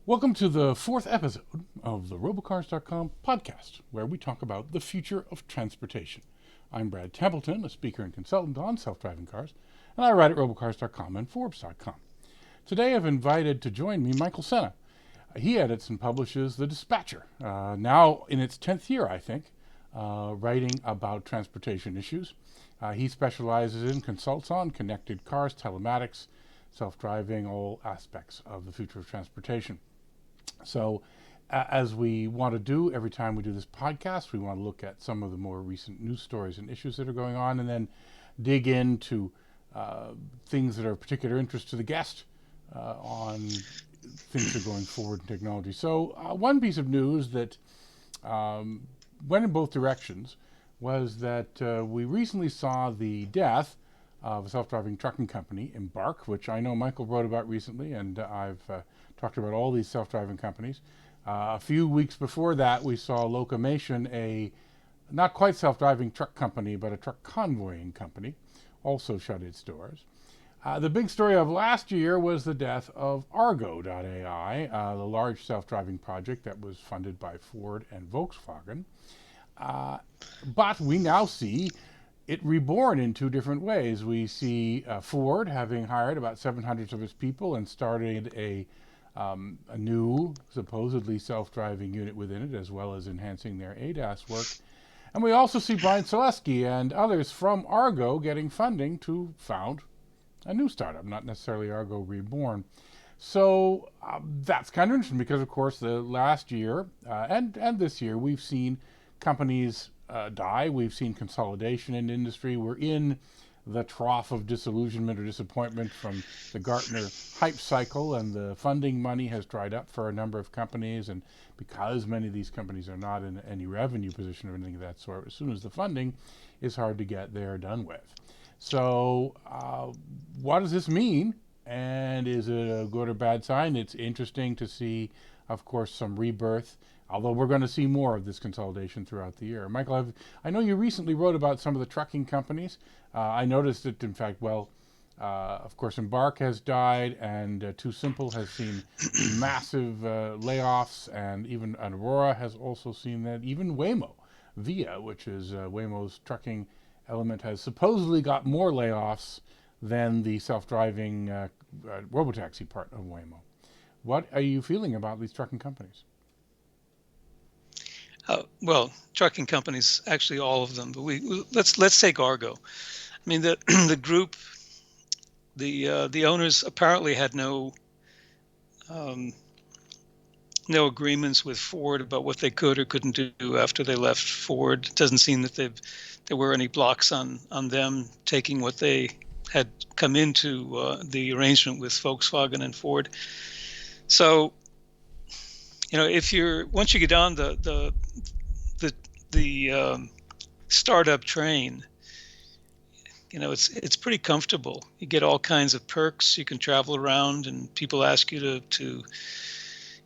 Welcome to the fourth episode of the robocars.com podcast, where we talk about the future of transportation. I'm Brad Templeton, a speaker and consultant on self-driving cars, and I write at robocars.com and Forbes.com. Today I've invited to join me Michael Sena. He edits and publishes The Dispatcher, now in its 10th year, I think, writing about transportation issues. He specializes in, consults on connected cars, telematics, self-driving, all aspects of the future of transportation. So as we want to do every time we do this podcast, we want to look at some of the more recent news stories and issues that are going on, and then dig into things that are of particular interest to the guest on things that are going forward in technology. So one piece of news that went in both directions was that we recently saw the death of a self-driving trucking company, Embark, which I know Michael wrote about recently, and I've talked about all these self-driving companies. A few weeks before that, we saw Locamation, a not quite self-driving truck company, but a truck convoying company, also shut its doors. The big story of last year was the death of Argo.AI, the large self-driving project that was funded by Ford and Volkswagen. But we now see it reborn in two different ways. We see Ford having hired about 700 of its people and started a new, supposedly self-driving unit within it, as well as enhancing their ADAS work. And we also see Brian Selesky and others from Argo getting funding to found a new startup, not necessarily Argo Reborn. So that's kind of interesting because, of course, the last year and this year, we've seen companies die. We've seen consolidation in industry. We're in the trough of disillusionment or disappointment from the Gartner hype cycle, and the funding money has dried up for a number of companies. And because many of these companies are not in any revenue position or anything of that sort, as soon as the funding is hard to get, they're done with. So what does this mean? And is it a good or bad sign? It's interesting to see, of course, some rebirth, although we're going to see more of this consolidation throughout the year. Michael, I know you recently wrote about some of the trucking companies. I noticed that, in fact, of course, Embark has died, and Too Simple has seen massive layoffs, and even Aurora has also seen that. Even Waymo, Via, which is Waymo's trucking element, has supposedly got more layoffs than the self-driving robotaxi part of Waymo. What are you feeling about these trucking companies? Well, trucking companies, actually all of them, but let's take Argo. I mean, the group, the owners apparently had no agreements with Ford about what they could or couldn't do after they left Ford. It doesn't seem that there were any blocks on them taking what they had come into the arrangement with Volkswagen and Ford. So, once you get on the startup train, it's pretty comfortable. You get all kinds of perks. You can travel around, and people ask you to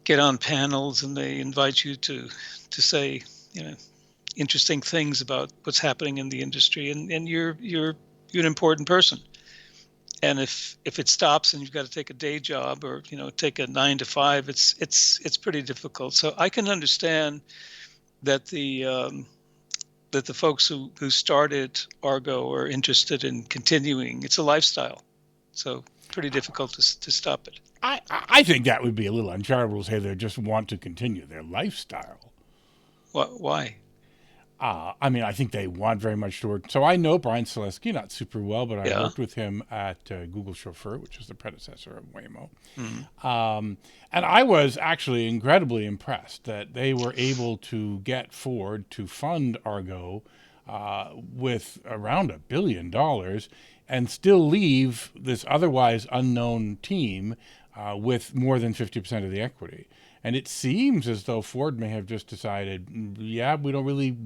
get on panels, and they invite you to say interesting things about what's happening in the industry, and you're an important person. And if it stops and you've got to take a day job or take a 9 to 5, it's pretty difficult. So I can understand that the folks who started Argo are interested in continuing. It's a lifestyle, so pretty difficult to stop it. I think that would be a little uncharitable to say they just want to continue their lifestyle. Why? I think they want very much to work. So I know Brian Selesky not super well, but I worked with him at Google Chauffeur, which is the predecessor of Waymo. Mm-hmm. And I was actually incredibly impressed that they were able to get Ford to fund Argo with around $1 billion and still leave this otherwise unknown team with more than 50% of the equity. And it seems as though Ford may have just decided, we don't really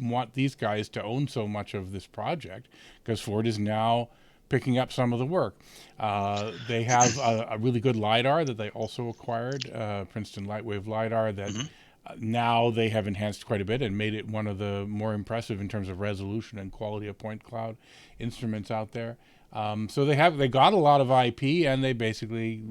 want these guys to own so much of this project, because Ford is now picking up some of the work. They have a really good LiDAR that they also acquired, Princeton Lightwave LiDAR, that now they have enhanced quite a bit and made it one of the more impressive in terms of resolution and quality of point cloud instruments out there. So they got a lot of IP, and they basically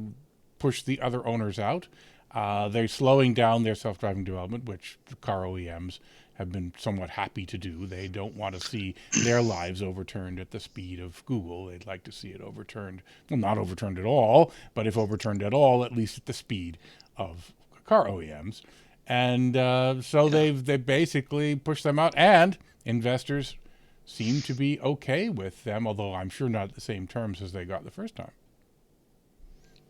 pushed the other owners out. They're slowing down their self-driving development, which car OEMs have been somewhat happy to do. They don't want to see their lives overturned at the speed of Google. They'd like to see it overturned, well, not overturned at all, but if overturned at all, at least at the speed of car OEMs. And so they've basically pushed them out, and investors seem to be okay with them, although I'm sure not at the same terms as they got the first time.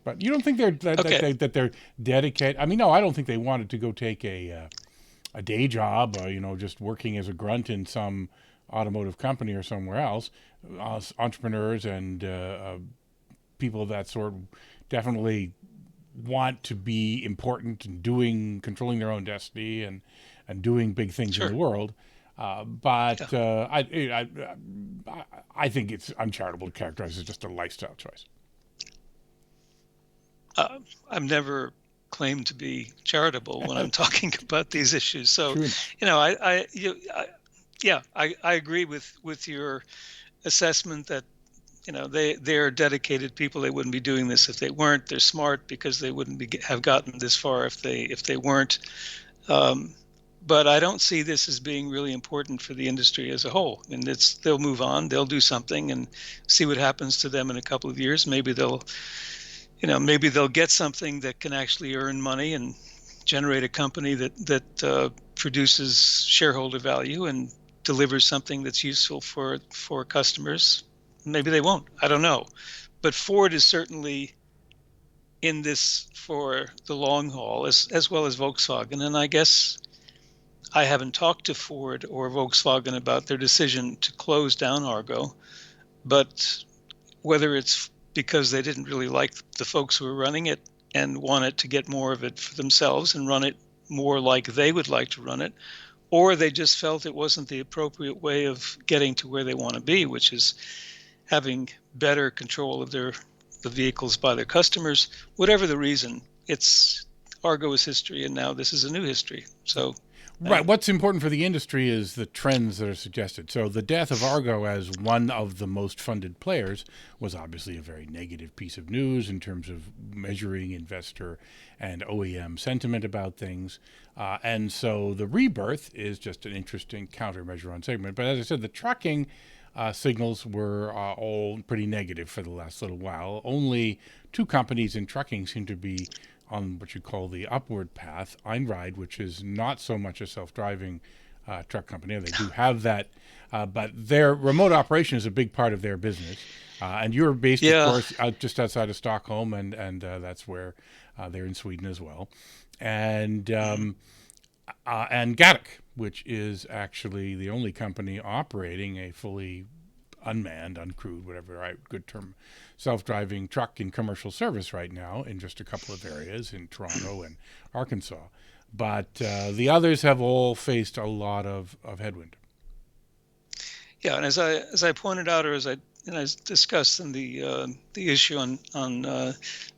But you don't think Okay. that they're dedicated? I mean, no, I don't think they wanted to go take a day job, just working as a grunt in some automotive company or somewhere else. Entrepreneurs and people of that sort definitely want to be important and controlling their own destiny and doing big things in the Sure. world. Yeah. But I think it's uncharitable to characterize it as just a lifestyle choice. I've never claimed to be charitable when I'm talking about these issues. So, True enough. yeah, I agree with your assessment that they're dedicated people. They wouldn't be doing this if they weren't. They're smart because they wouldn't have gotten this far if they weren't. Um, but I don't see this as being really important for the industry as a whole. And they'll move on, they'll do something, and see what happens to them in a couple of years. Maybe they'll get something that can actually earn money and generate a company that produces shareholder value and delivers something that's useful for customers. Maybe they won't. I don't know. But Ford is certainly in this for the long haul, as well as Volkswagen. And I guess I haven't talked to Ford or Volkswagen about their decision to close down Argo, but whether it's because they didn't really like the folks who were running it and wanted to get more of it for themselves and run it more like they would like to run it, or they just felt it wasn't the appropriate way of getting to where they want to be, which is having better control of the vehicles by their customers. Whatever the reason, it's Argo is history, and now this is a new history. So Right. What's important for the industry is the trends that are suggested. So the death of Argo as one of the most funded players was obviously a very negative piece of news in terms of measuring investor and OEM sentiment about things. And so the rebirth is just an interesting countermeasure on segment. But as I said, the trucking signals were all pretty negative for the last little while. Only two companies in trucking seem to be on what you call the upward path. Einride, which is not so much a self-driving truck company. They do have that, but their remote operation is a big part of their business. And you're based, of yeah, course, just outside of Stockholm, and that's where they're in Sweden as well. And Gatik, which is actually the only company operating a fully unmanned, uncrewed, whatever right good term, self-driving truck in commercial service right now in just a couple of areas in Toronto and Arkansas. But the others have all faced a lot of headwind. yeah. And as I pointed out, or as discussed in the issue on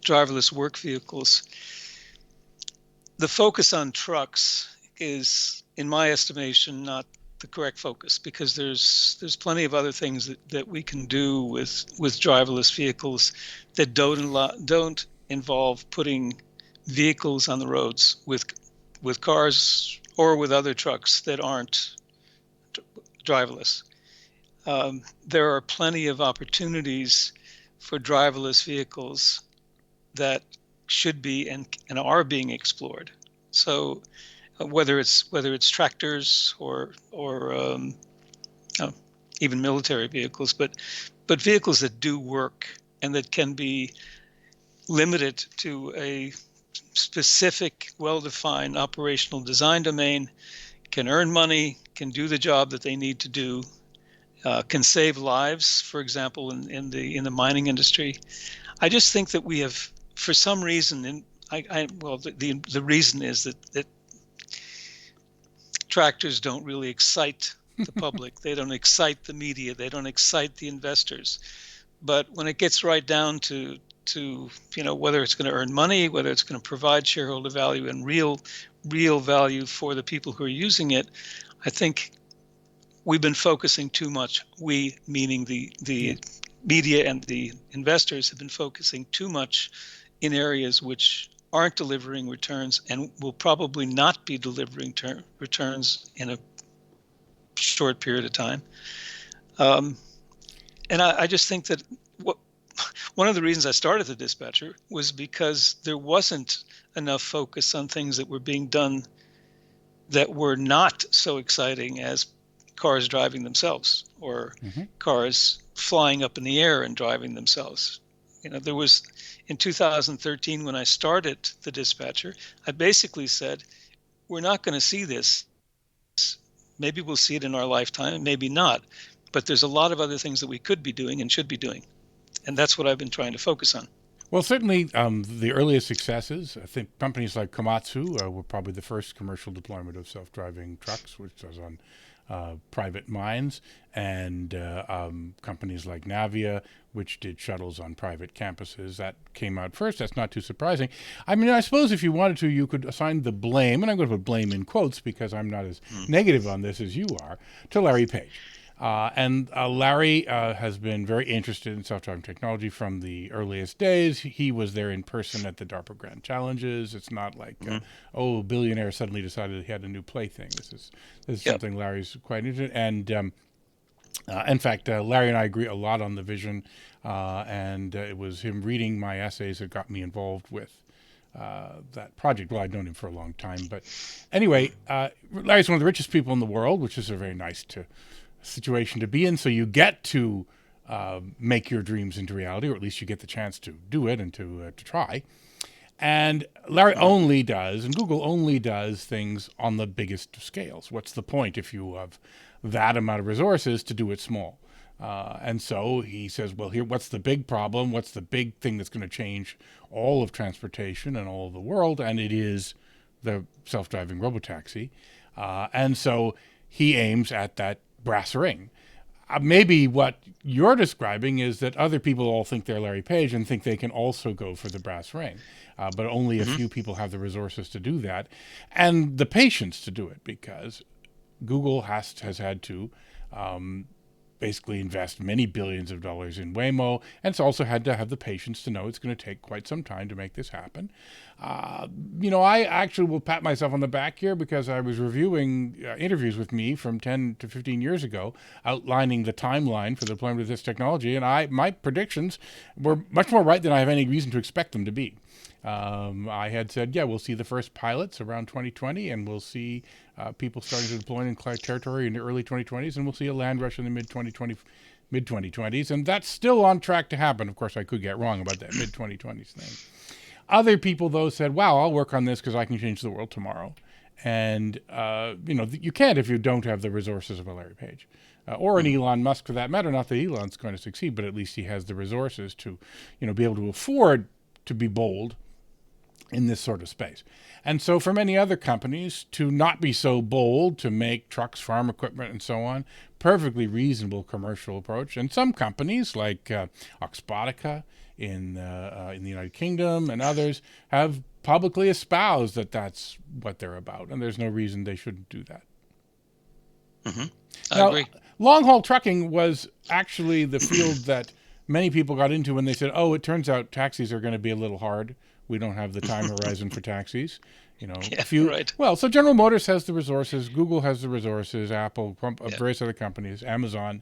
driverless work vehicles, the focus on trucks is, in my estimation, not the correct focus, because there's plenty of other things that we can do with driverless vehicles that don't involve putting vehicles on the roads with cars or with other trucks that aren't driverless. There are plenty of opportunities for driverless vehicles that should be and are being explored. So whether it's tractors or oh, even military vehicles, but vehicles that do work and that can be limited to a specific, well-defined operational design domain, can earn money, can do the job that they need to do, can save lives, for example, in the mining industry. I just think that we have, for some reason, the reason is that tractors don't really excite the public. They don't excite the media. They don't excite the investors. But when it gets right down to whether it's going to earn money, whether it's going to provide shareholder value and real value for the people who are using it, I think we've been focusing too much. We, meaning the Yeah. media and the investors, have been focusing too much in areas which aren't delivering returns and will probably not be delivering returns in a short period of time. And I just think that one of the reasons I started the dispatcher was because there wasn't enough focus on things that were being done that were not so exciting as cars driving themselves or cars flying up in the air and driving themselves. There was, in 2013, when I started the dispatcher, I basically said, we're not going to see this. Maybe we'll see it in our lifetime, maybe not. But there's a lot of other things that we could be doing and should be doing. And that's what I've been trying to focus on. Well, certainly the earliest successes, I think companies like Komatsu were probably the first commercial deployment of self-driving trucks, which was on private mines, and companies like Navia, which did shuttles on private campuses. That came out first. That's not too surprising. I mean, I suppose if you wanted to, you could assign the blame, and I'm going to put blame in quotes because I'm not as negative on this as you are, to Larry Page. And Larry has been very interested in self-driving technology from the earliest days. He was there in person at the DARPA Grand Challenges. It's not like, a billionaire suddenly decided he had a new plaything. This is something Larry's quite interested in. And in fact, Larry and I agree a lot on the vision. And it was him reading my essays that got me involved with that project. Well, I'd known him for a long time. But anyway, Larry's one of the richest people in the world, which is a very nice situation to be in. So you get to make your dreams into reality, or at least you get the chance to do it and to try. And Larry only does, and Google only does things on the biggest scales. What's the point if you have that amount of resources to do it small? And so he says, well, here, what's the big problem? What's the big thing that's going to change all of transportation and all of the world? And it is the self-driving robotaxi. And so he aims at that brass ring. Maybe what you're describing is that other people all think they're Larry Page and think they can also go for the brass ring, but only a few people have the resources to do that and the patience to do it, because Google has had to basically invest many billions of dollars in Waymo, and it's also had to have the patience to know it's going to take quite some time to make this happen. I actually will pat myself on the back here because I was reviewing interviews with me from 10 to 15 years ago, outlining the timeline for the deployment of this technology, and my predictions were much more right than I have any reason to expect them to be. I had said, we'll see the first pilots around 2020, and we'll see people starting to deploy in clear territory in the early 2020s, and we'll see a land rush in the mid-2020s, and that's still on track to happen. Of course, I could get wrong about that mid-2020s thing. Other people, though, said, wow, I'll work on this because I can change the world tomorrow. And, you can't if you don't have the resources of a Larry Page. Or an Elon Musk, for that matter. Not that Elon's going to succeed, but at least he has the resources to, be able to afford to be bold in this sort of space. And so for many other companies to not be so bold, to make trucks, farm equipment, and so on, perfectly reasonable commercial approach. And some companies like Oxbotica in the United Kingdom and others have publicly espoused that that's what they're about, and there's no reason they shouldn't do that. I agree. Long-haul trucking was actually the field that many people got into when they said, it turns out taxis are going to be a little hard. We don't have the time horizon for taxis. Right. Well, so General Motors has the resources, Google has the resources, Apple, various other companies, Amazon,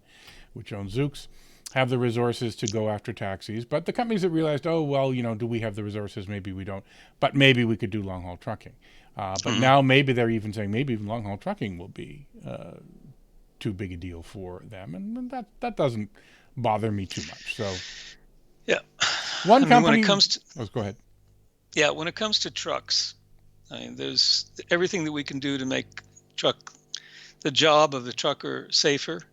which owns Zoox, have the resources to go after taxis. But the companies that realized, do we have the resources? Maybe we don't. But maybe we could do long-haul trucking. But now maybe they're even saying maybe even long-haul trucking will be too big a deal for them. And that doesn't bother me too much. So, one company... When it comes to... go ahead. Yeah, when it comes to trucks, there's everything that we can do to make the job of the trucker safer.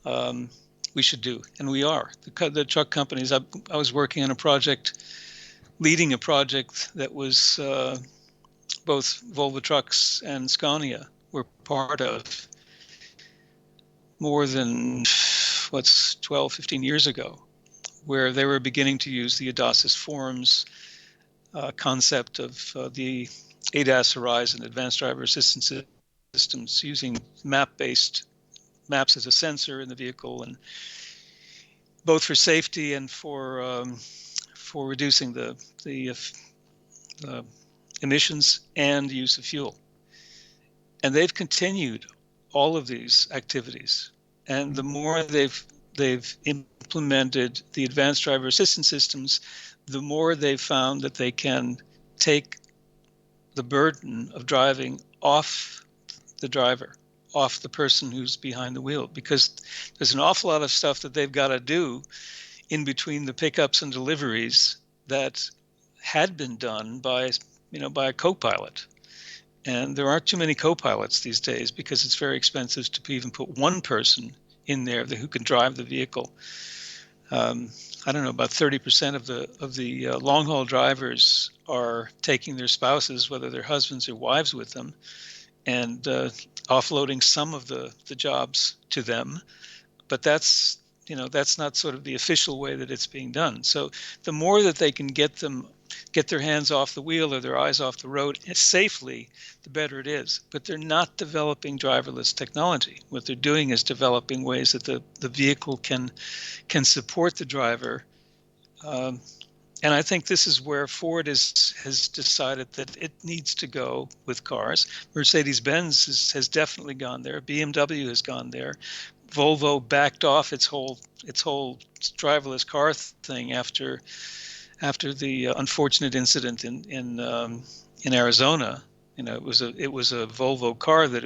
We should do, and we are. The truck companies. I was working on leading a project that was both Volvo Trucks and Scania were part of more than 12, 15 years ago, where they were beginning to use the Audacious Forums concept of the ADAS Horizon, Advanced Driver Assistance Systems, using maps as a sensor in the vehicle, and both for safety and for reducing the emissions and use of fuel. And they've continued all of these activities. And the more they've implemented the advanced driver assistance systems, the more they've found that they can take the burden of driving off the driver, off the person who's behind the wheel, because there's an awful lot of stuff that they've got to do in between the pickups and deliveries that had been done by a co-pilot. And there aren't too many co-pilots these days because it's very expensive to even put one person in there who can drive the vehicle. I don't know, about 30% of the long haul drivers are taking their spouses, whether they're husbands or wives, with them, and offloading some of the jobs to them. But that's not sort of the official way that it's being done. So the more that they can get their hands off the wheel or their eyes off the road safely, the better it is. But they're not developing driverless technology. What they're doing is developing ways that the vehicle can support the driver. And I think this is where Ford has decided that it needs to go with cars. Mercedes-Benz has definitely gone there. BMW has gone there. Volvo backed off its whole driverless car thing after the unfortunate incident in Arizona. It was a Volvo car that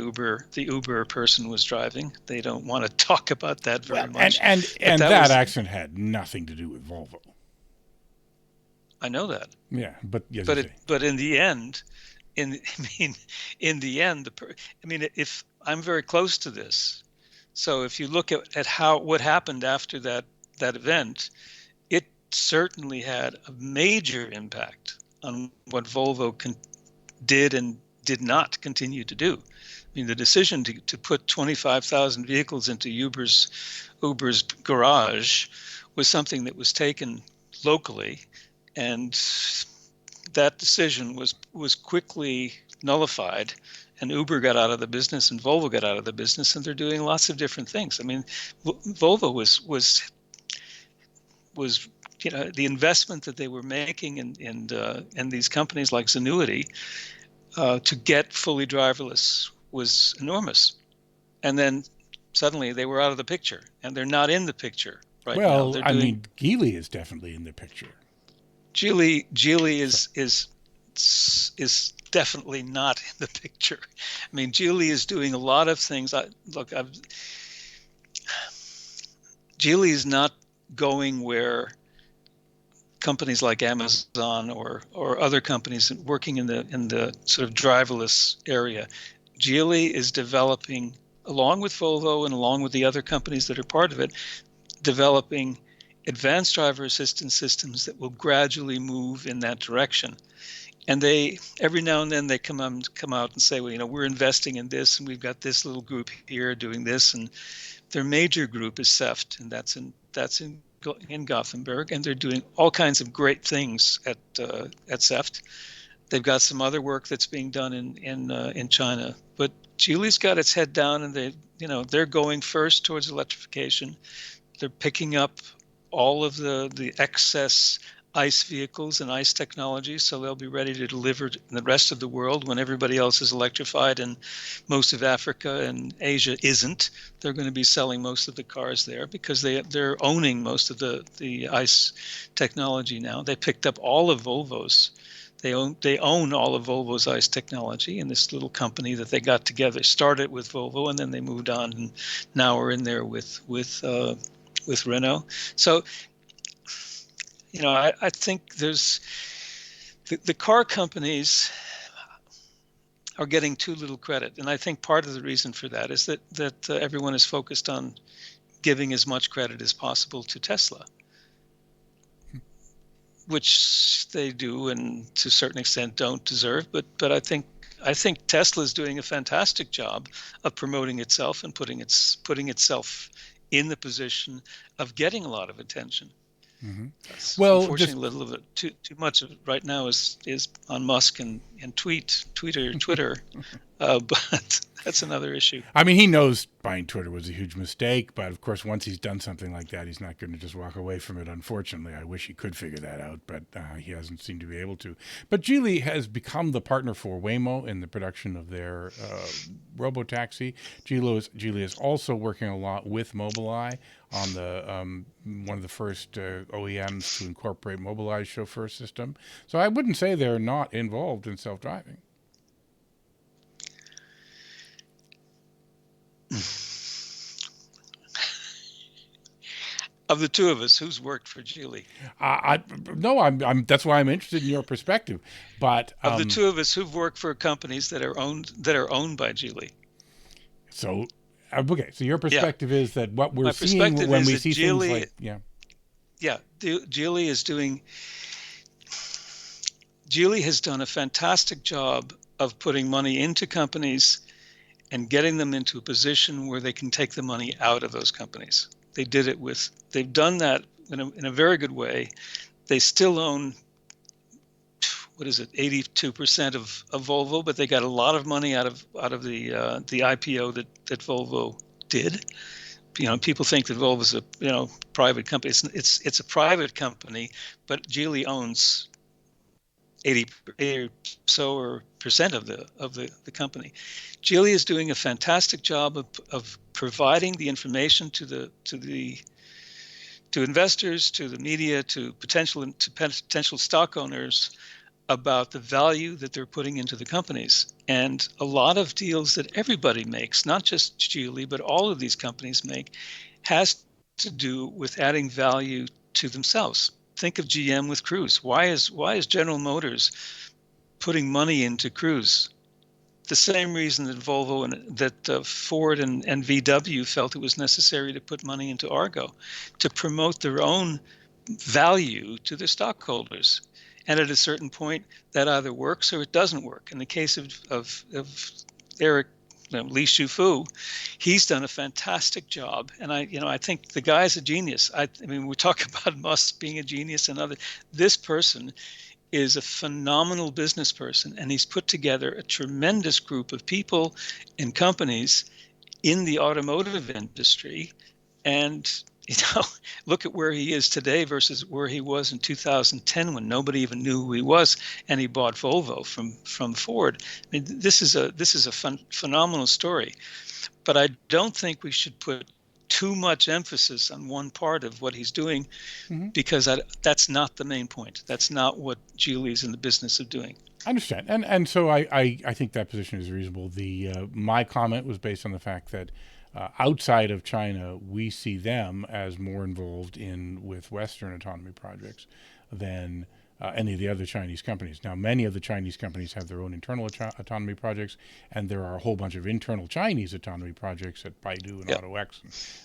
the Uber person was driving. They don't want to talk about that very much. And that accident had nothing to do with Volvo. I know that. Yeah, but yes, but in the end, if I'm very close to this, so if you look at what happened after that event, it certainly had a major impact on what Volvo did and did not continue to do. I mean, the decision to put 25,000 vehicles into Uber's garage was something that was taken locally, and that decision was quickly nullified, and Uber got out of the business and Volvo got out of the business, and they're doing lots of different things. I mean, Volvo was the investment that they were making in these companies like Zenuity to get fully driverless was enormous. And then suddenly they were out of the picture, and they're not in the picture right now. Well, I mean, Geely is definitely in the picture. Geely is definitely not in the picture. I mean, Geely is doing a lot of things. Geely is not going where companies like Amazon or other companies working in the sort of driverless area. Geely is developing, along with Volvo and along with the other companies that are part of it, developing advanced driver assistance systems that will gradually move in that direction. And they, every now and then, they come out and say, well, we're investing in this, and we've got this little group here doing this, and their major group is CEFT, and that's in Gothenburg, and they're doing all kinds of great things at CEFT. They've got some other work that's being done in China, but Geely's got its head down, and they're going first towards electrification. They're picking up all of the excess ICE vehicles and ICE technology, so they'll be ready to deliver in the rest of the world when everybody else is electrified and most of Africa and Asia isn't. They're going to be selling most of the cars there because they're owning most of the ICE technology now. They picked up all of Volvo's. They own all of Volvo's ICE technology in this little company that they got together. Started with Volvo, and then they moved on, and now we're in there with Renault. So, I think there's the car companies are getting too little credit, and I think part of the reason for that is that everyone is focused on giving as much credit as possible to Tesla, which they do and to a certain extent don't deserve. But I think Tesla is doing a fantastic job of promoting itself and putting itself in the position of getting a lot of attention. Mm-hmm. Well, unfortunately, a little bit too much of it right now is on Musk and Twitter. But That's another issue. I mean, he knows buying Twitter was a huge mistake, but of course, once he's done something like that, he's not going to just walk away from it. Unfortunately, I wish he could figure that out, but he hasn't seemed to be able to. But Geely has become the partner for Waymo in the production of their robotaxi. Geely is also working a lot with Mobileye on the one of the first OEMs to incorporate Mobileye's chauffeur system. So I wouldn't say they're not involved in self-driving. Of the two of us, who's worked for Geely? No, I'm. That's why I'm interested in your perspective. But of the two of us, who've worked for companies that are owned by Geely? So, okay. So your perspective is that what we're My seeing when we see Geely, things like Geely is doing. Geely has done a fantastic job of putting money into companies and getting them into a position where they can take the money out of those companies. They've done that in a very good way. They still own, 82% of Volvo, but they got a lot of money out of the IPO that Volvo did. People think that Volvo's a private company. It's a private company, but Geely owns 80 or so percent of the company. Geely is doing a fantastic job of providing the information to investors, to the media, to potential stock owners about the value that they're putting into the companies. And a lot of deals that everybody makes, not just Geely, but all of these companies make, has to do with adding value to themselves. Think of GM with Cruise. Why is General Motors putting money into Cruise? The same reason that Volvo and that Ford and VW felt it was necessary to put money into Argo, to promote their own value to their stockholders. And at a certain point, that either works or it doesn't work. In the case of Eric Li Shufu, he's done a fantastic job, and I think the guy's a genius. I mean, we talk about Musk being a genius and other. This person is a phenomenal business person, and he's put together a tremendous group of people and companies in the automotive industry. And look at where he is today versus where he was in 2010 when nobody even knew who he was, and he bought Volvo from Ford. I mean, this is a phenomenal story, but I don't think we should put too much emphasis on one part of what he's doing, because that's not the main point. That's not what Geely's in the business of doing. I understand, and so I think that position is reasonable. My comment was based on the fact that outside of China, we see them as more involved with Western autonomy projects than any of the other Chinese companies. Now, many of the Chinese companies have their own internal autonomy projects, and there are a whole bunch of internal Chinese autonomy projects at Baidu and AutoX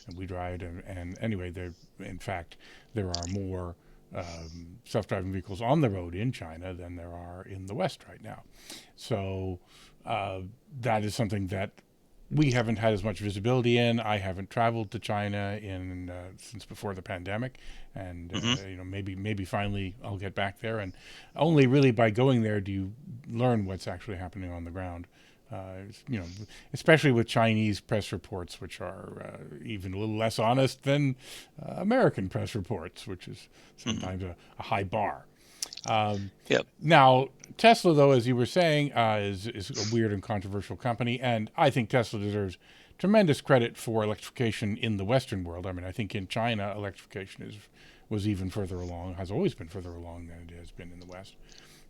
and WeDrive. And anyway, in fact, there are more self-driving vehicles on the road in China than there are in the West right now. So that is something that we haven't had as much visibility in. I haven't traveled to China since before the pandemic, and maybe finally I'll get back there. And only really by going there do you learn what's actually happening on the ground. Especially with Chinese press reports, which are even a little less honest than American press reports, which is sometimes a high bar. Now, Tesla, though, as you were saying, is a weird and controversial company, and I think Tesla deserves tremendous credit for electrification in the Western world. I mean, I think in China, electrification was even further along, has always been further along than it has been in the West.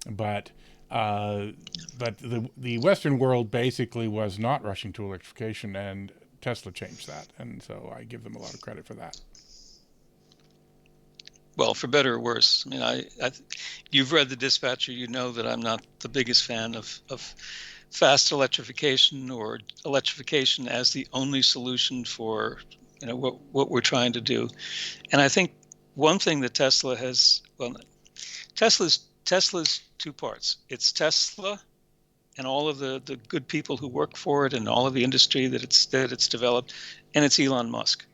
But the Western world basically was not rushing to electrification, and Tesla changed that, and so I give them a lot of credit for that. Well, for better or worse. I mean, you've read the Dispatcher. You know that I'm not the biggest fan of fast electrification or electrification as the only solution for what we're trying to do. And I think one thing that Tesla has, Tesla's two parts. It's Tesla and all of the good people who work for it and all of the industry that it's developed, and it's Elon Musk.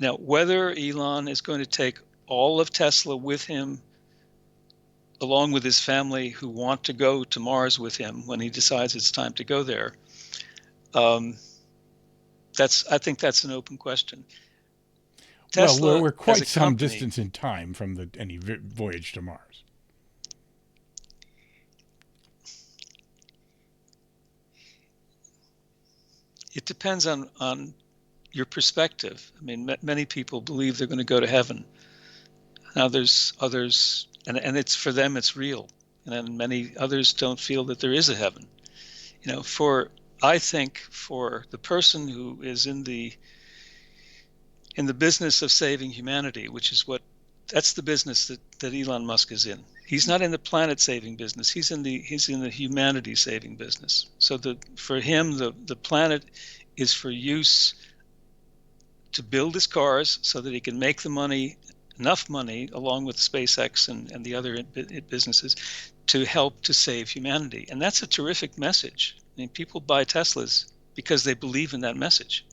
Now, whether Elon is going to take all of Tesla with him, along with his family who want to go to Mars with him when he decides it's time to go there, I think that's an open question. Well, Tesla, we're as quite a some company, distance in time from any voyage to Mars. it depends on your perspective. I mean, many people believe they're going to go to heaven. Now there's others, and it's for them, it's real. And then many others don't feel that there is a heaven. I think for the person who is in the business of saving humanity, that's the business that Elon Musk is in. He's not in the planet saving business. He's in the humanity saving business. So for him, the planet is for use to build his cars so that he can make enough money, along with SpaceX and the other businesses, to help to save humanity. And that's a terrific message. I mean, people buy Teslas because they believe in that message.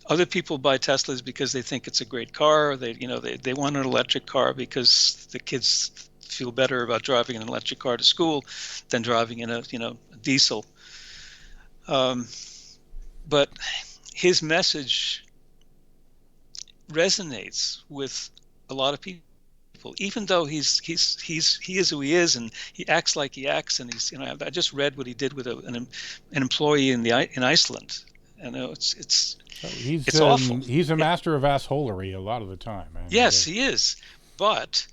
Other people buy Teslas because they think it's a great car. They want an electric car because the kids feel better about driving an electric car to school than driving in a diesel. But his message resonates with a lot of people, even though he is who he is, and he acts like he acts. And I just read what he did with an employee in Iceland. It's awful. He's a master of assholery a lot of the time. Yes, he is. But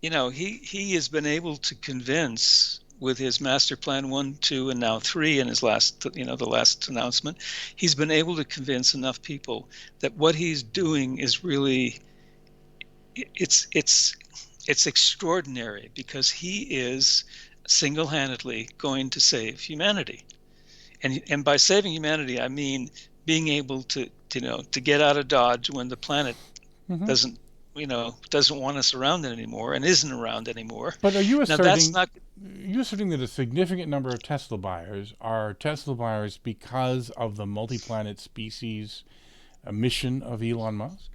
he has been able to convince, with his master plan 1, 2, and now 3, and his the last announcement, he's been able to convince enough people that what he's doing is really it's extraordinary, because he is single-handedly going to save humanity. And by saving humanity, I mean being able to get out of Dodge when the planet doesn't want us around anymore, and isn't around anymore. But are you asserting, now, that's not, that a significant number of Tesla buyers are Tesla buyers because of the multi-planet species mission of Elon Musk?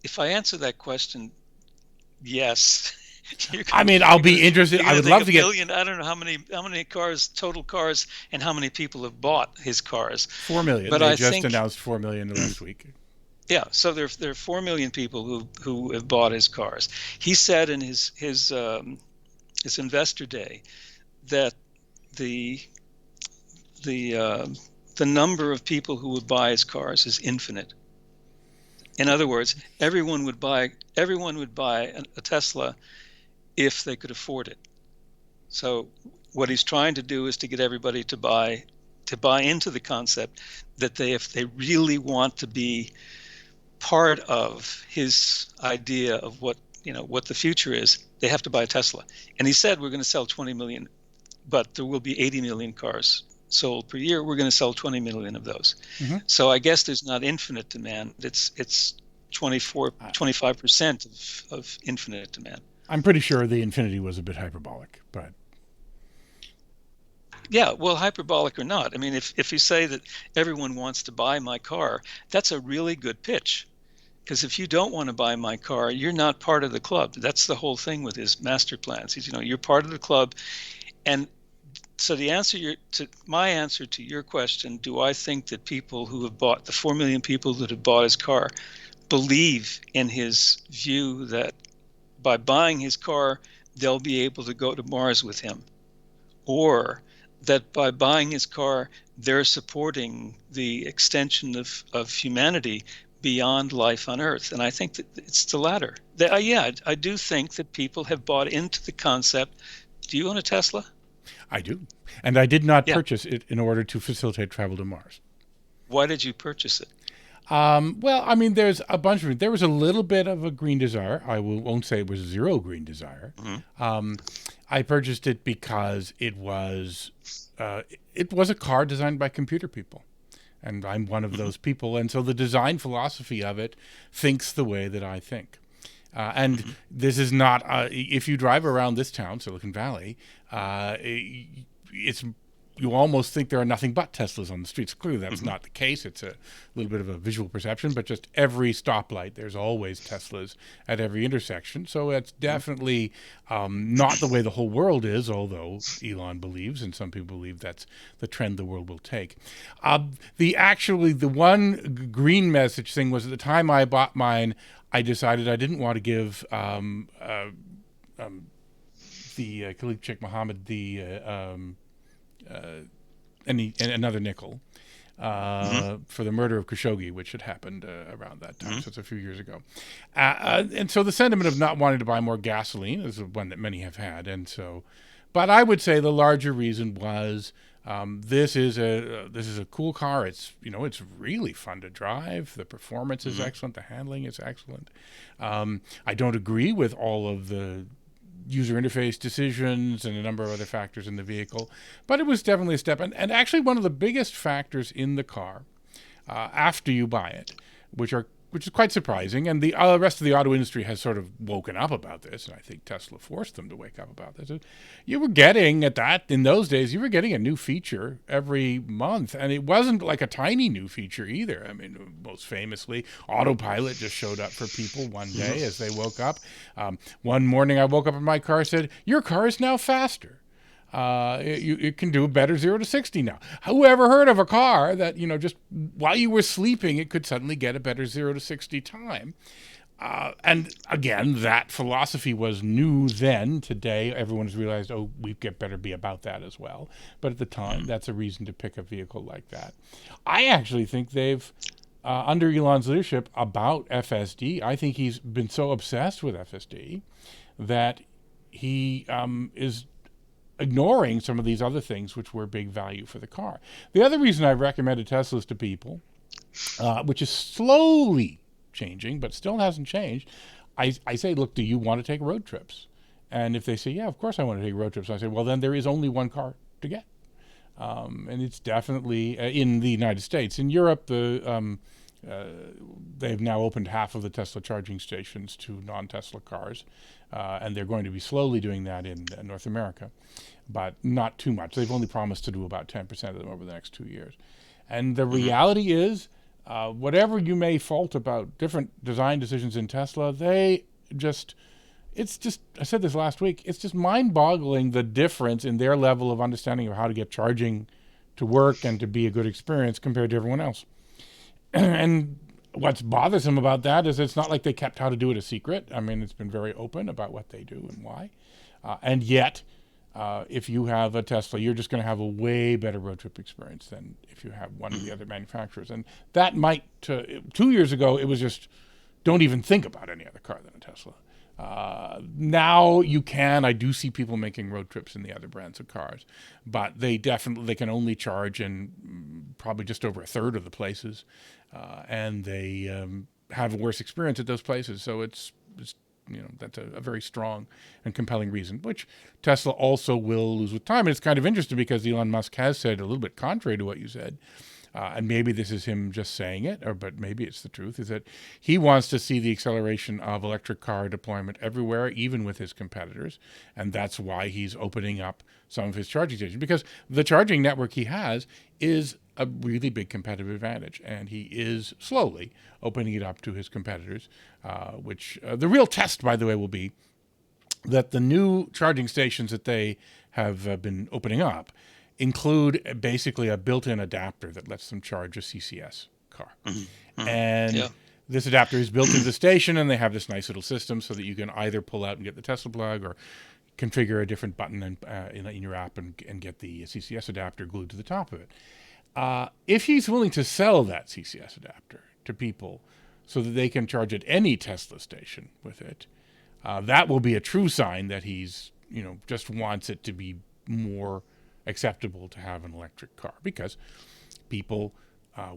If I answer that question, yes. I'll be interested. I would love to get. I don't know how many total cars, and how many people have bought his cars. 4 million. But they just announced 4 million last week. Yeah, so there are 4 million people who have bought his cars. He said in his investor day that the number of people who would buy his cars is infinite. In other words, everyone would buy a Tesla if they could afford it. So what he's trying to do is to get everybody to buy into the concept that if they really want to be part of his idea of what the future is, they have to buy a Tesla. And he said, we're going to sell 20 million, but there will be 80 million cars sold per year. We're going to sell 20 million of those. So I guess there's not infinite demand. It's 25% of infinite demand. I'm pretty sure the infinity was a bit hyperbolic, but yeah, well, hyperbolic or not, I mean, if you say that everyone wants to buy my car, that's a really good pitch. Because if you don't want to buy my car, you're not part of the club. That's the whole thing with his master plans. You're part of the club. And so my answer to your question, do I think that people who have bought, the 4 million people that have bought his car, believe in his view that by buying his car, they'll be able to go to Mars with him? Or that by buying his car, they're supporting the extension of humanity beyond life on Earth? And I think that it's the latter. I do think that people have bought into the concept. Do you own a Tesla? I do. And I did not purchase it in order to facilitate travel to Mars. Why did you purchase it? Well, I mean, there's a bunch of it. There was a little bit of a green desire. I won't say it was zero green desire. I purchased it because it was a car designed by computer people. And I'm one of those people. And so the design philosophy of it thinks the way that I think. And this is not, if you drive around this town, Silicon Valley, it's you almost think there are nothing but Teslas on the streets. Clearly, that's not the case. It's a little bit of a visual perception, but just every stoplight, there's always Teslas at every intersection. So it's definitely not the way the whole world is, although Elon believes, and some people believe that's the trend the world will take. The one green message thing was, at the time I bought mine, I decided I didn't want to give the Khalid Sheikh Mohammed another nickel for the murder of Khashoggi, which had happened around that time, so it's a few years ago. And so the sentiment of not wanting to buy more gasoline is one that many have had, but I would say the larger reason was this is a cool car. It's really fun to drive. The performance is excellent. The handling is excellent. I don't agree with all of the user interface decisions and a number of other factors in the vehicle, but it was definitely a step. And actually, one of the biggest factors in the car after you buy it, which is quite surprising, and the rest of the auto industry has sort of woken up about this, and I think Tesla forced them to wake up about this. You were getting in those days, you were getting a new feature every month, and it wasn't like a tiny new feature either. I mean, most famously, autopilot just showed up for people one day as they woke up. One morning I woke up and my car said, "Your car is now faster. It can do a better 0 to 60 now." Who ever heard of a car that, just while you were sleeping, it could suddenly get a better 0 to 60 time? And again, that philosophy was new then. Today, everyone's realized, we better be about that as well. But at the time, that's a reason to pick a vehicle like that. I actually think they've, under Elon's leadership about FSD, I think he's been so obsessed with FSD that he is ignoring some of these other things which were big value for the car. The other reason I've recommended Teslas to people, which is slowly changing, but still hasn't changed, I say, look, do you want to take road trips? And if they say, yeah, of course I want to take road trips, I say, well, then there is only one car to get. And it's definitely in the United States. In Europe, they've now opened half of the Tesla charging stations to non-Tesla cars, and they're going to be slowly doing that in North America, but not too much. They've only promised to do about 10% of them over the next 2 years. And the reality is, whatever you may fault about different design decisions in Tesla, I said this last week, it's just mind-boggling the difference in their level of understanding of how to get charging to work and to be a good experience compared to everyone else. And what's bothersome about that is it's not like they kept how to do it a secret. I mean, it's been very open about what they do and why. And yet, if you have a Tesla, you're just going to have a way better road trip experience than if you have one of the other manufacturers. And that might, 2 years ago, it was just, don't even think about any other car than a Tesla. Now you can. I do see people making road trips in the other brands of cars, but they can only charge in probably just over a third of the places, and they have a worse experience at those places. So it's that's a very strong and compelling reason, which Tesla also will lose with time. And it's kind of interesting because Elon Musk has said, a little bit contrary to what you said, and maybe this is him just saying it, but maybe it's the truth, is that he wants to see the acceleration of electric car deployment everywhere, even with his competitors. And that's why he's opening up some of his charging stations, because the charging network he has is a really big competitive advantage. And he is slowly opening it up to his competitors, which the real test, by the way, will be that the new charging stations that they have been opening up include basically a built-in adapter that lets them charge a CCS car. And this adapter is built into the station, and they have this nice little system so that you can either pull out and get the Tesla plug or configure a different button in your app and get the CCS adapter glued to the top of it. If he's willing to sell that CCS adapter to people so that they can charge at any Tesla station with it, that will be a true sign that he's, just wants it to be more acceptable to have an electric car. Because people,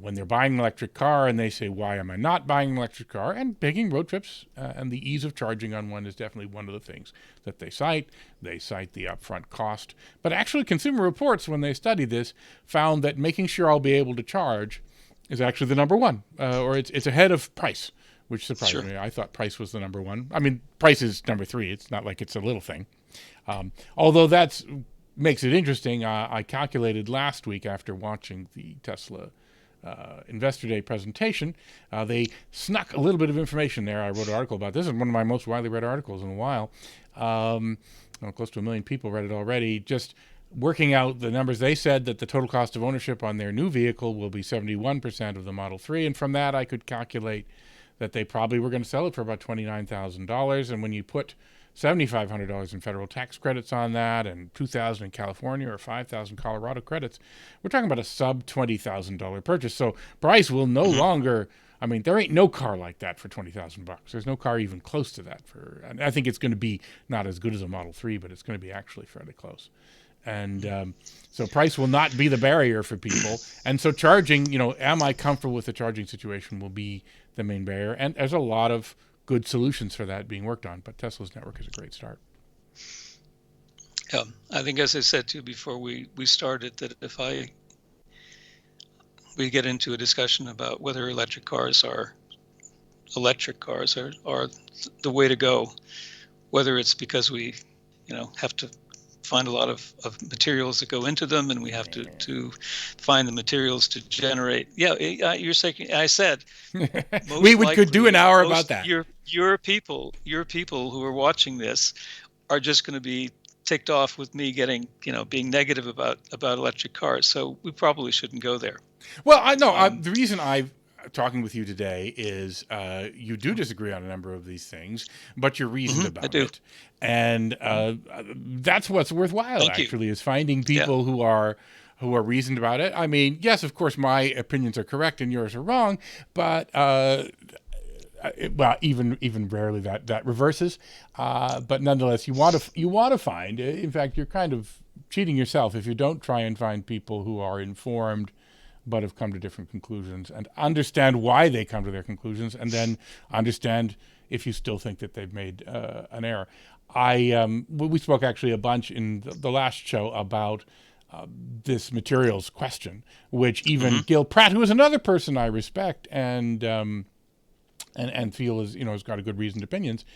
when they're buying an electric car and they say, why am I not buying an electric car? And taking road trips and the ease of charging on one is definitely one of the things that they cite. They cite the upfront cost. But actually, Consumer Reports, when they studied this, found that making sure I'll be able to charge is actually the number one, or it's ahead of price, which surprised me. I thought price was the number one. I mean, price is number three. It's not like it's a little thing. Although that's makes it interesting. I calculated last week after watching the Tesla Investor Day presentation. They snuck a little bit of information there. I wrote an article about this. It's one of my most widely read articles in a while. Close to 1 million people read it already. Just working out the numbers, they said that the total cost of ownership on their new vehicle will be 71% of the Model 3. And from that, I could calculate that they probably were going to sell it for about $29,000. And when you put $7,500 in federal tax credits on that, and $2,000 in California or $5,000 Colorado credits, we're talking about a sub $20,000 purchase. So price will no longer. I mean, there ain't no car like that for $20,000. There's no car even close to that and I think it's going to be not as good as a Model 3, but it's going to be actually fairly close. And so price will not be the barrier for people. And so charging, am I comfortable with the charging situation will be the main barrier. And there's a lot of good solutions for that being worked on, but Tesla's network is a great start. Yeah, I think, as I said to you before we started, that if we get into a discussion about whether electric cars are the way to go, whether it's because we, have to find a lot of materials that go into them, and we have to find the materials to generate. Yeah, you're saying. I said we could do an hour about that. Your people who are watching this are just going to be ticked off with me being negative about electric cars. So we probably shouldn't go there. Well, I know the reason I'm talking with you today is you do disagree on a number of these things, but you're reasoned about it, and that's what's worthwhile. Is finding people who are reasoned about it. I mean, yes, of course, my opinions are correct and yours are wrong, but even rarely that reverses. But nonetheless, you want to find. In fact, you're kind of cheating yourself if you don't try and find people who are informed but have come to different conclusions, and understand why they come to their conclusions, and then understand if you still think that they've made an error. We spoke actually a bunch in the last show about this materials question, which even Gil Pratt, who is another person I respect and feel has got a good reasoned opinions,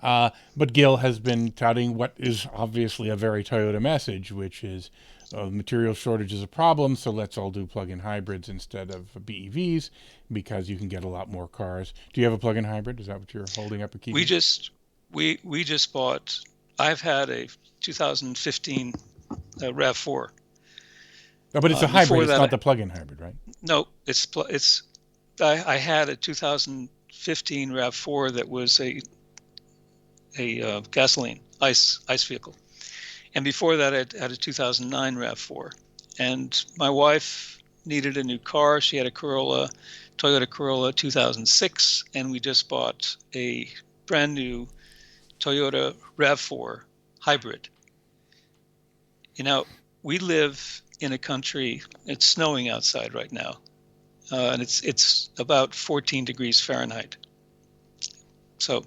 but Gil has been touting what is obviously a very Toyota message, which is material shortage is a problem, so let's all do plug-in hybrids instead of BEVs, because you can get a lot more cars. Do you have a plug-in hybrid? Is that what you're holding up a key? We just bought. I've had a 2015 RAV4. No, but it's a hybrid. It's not the plug-in hybrid, right? No, it's. I had a 2015 RAV4 that was a gasoline ICE vehicle. And before that, I had a 2009 RAV4. And my wife needed a new car. She had a Toyota Corolla 2006, and we just bought a brand new Toyota RAV4 hybrid. We live in a country, it's snowing outside right now, and it's about 14 degrees Fahrenheit. So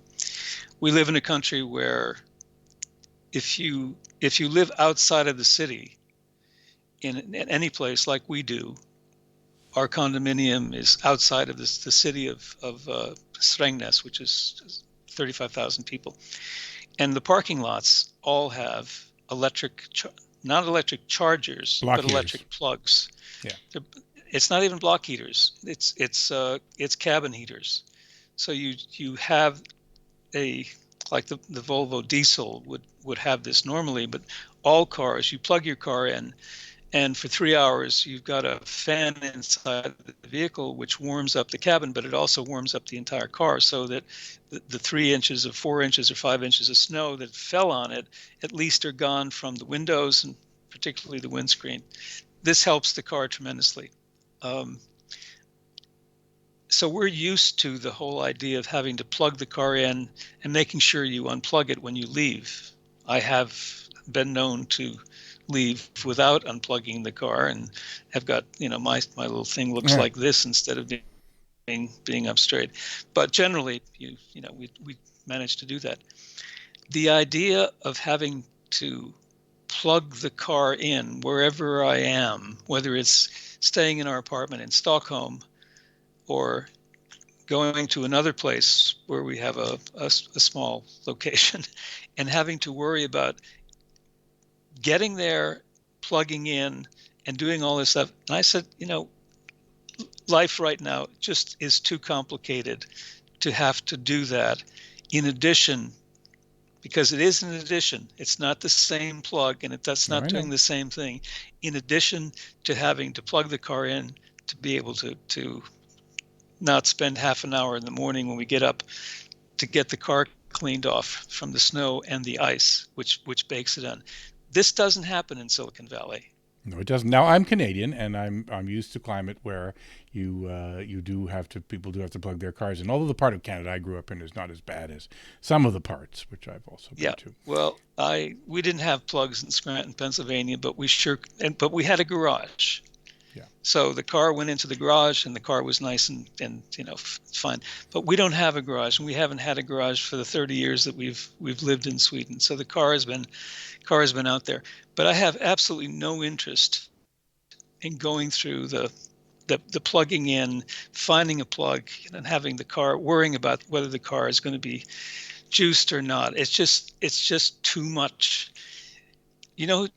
we live in a country where if you live outside of the city, in any place like we do, our condominium is outside of the city of Strängnäs, which is 35,000 people, and the parking lots all have not electric chargers, but electric plugs. Yeah, it's not even block heaters. It's cabin heaters. So you have like the Volvo diesel would have this normally, but all cars, you plug your car in, and for 3 hours you've got a fan inside the vehicle which warms up the cabin, but it also warms up the entire car, so that the 3 inches of 4 inches or 5 inches of snow that fell on it at least are gone from the windows, and particularly the windscreen. This helps the car tremendously. So we're used to the whole idea of having to plug the car in and making sure you unplug it when you leave. I have been known to leave without unplugging the car, and have got, my little thing looks like this instead of being up straight. But generally, we managed to do that. The idea of having to plug the car in wherever I am, whether it's staying in our apartment in Stockholm or going to another place where we have a small location, and having to worry about getting there, plugging in, and doing all this stuff. And I said, life right now just is too complicated to have to do that. In addition, because it is an addition, it's not the same plug, and that's No, not I know. doing the same thing. In addition to having to plug the car in to be able to not spend half an hour in the morning when we get up to get the car cleaned off from the snow and the ice, which bakes it in. This doesn't happen in Silicon Valley. No, it doesn't. Now I'm Canadian, and I'm used to climate where people do have to plug their cars in. Although the part of Canada I grew up in is not as bad as some of the parts, which I've also been Yeah. to. Well, we didn't have plugs in Scranton, Pennsylvania, but but we had a garage. Yeah. So the car went into the garage, and the car was nice and fine. But we don't have a garage, and we haven't had a garage for the 30 years that we've lived in Sweden. So the car has been out there. But I have absolutely no interest in going through the plugging in, finding a plug, and having the car, worrying about whether the car is going to be juiced or not. It's just too much. Theodore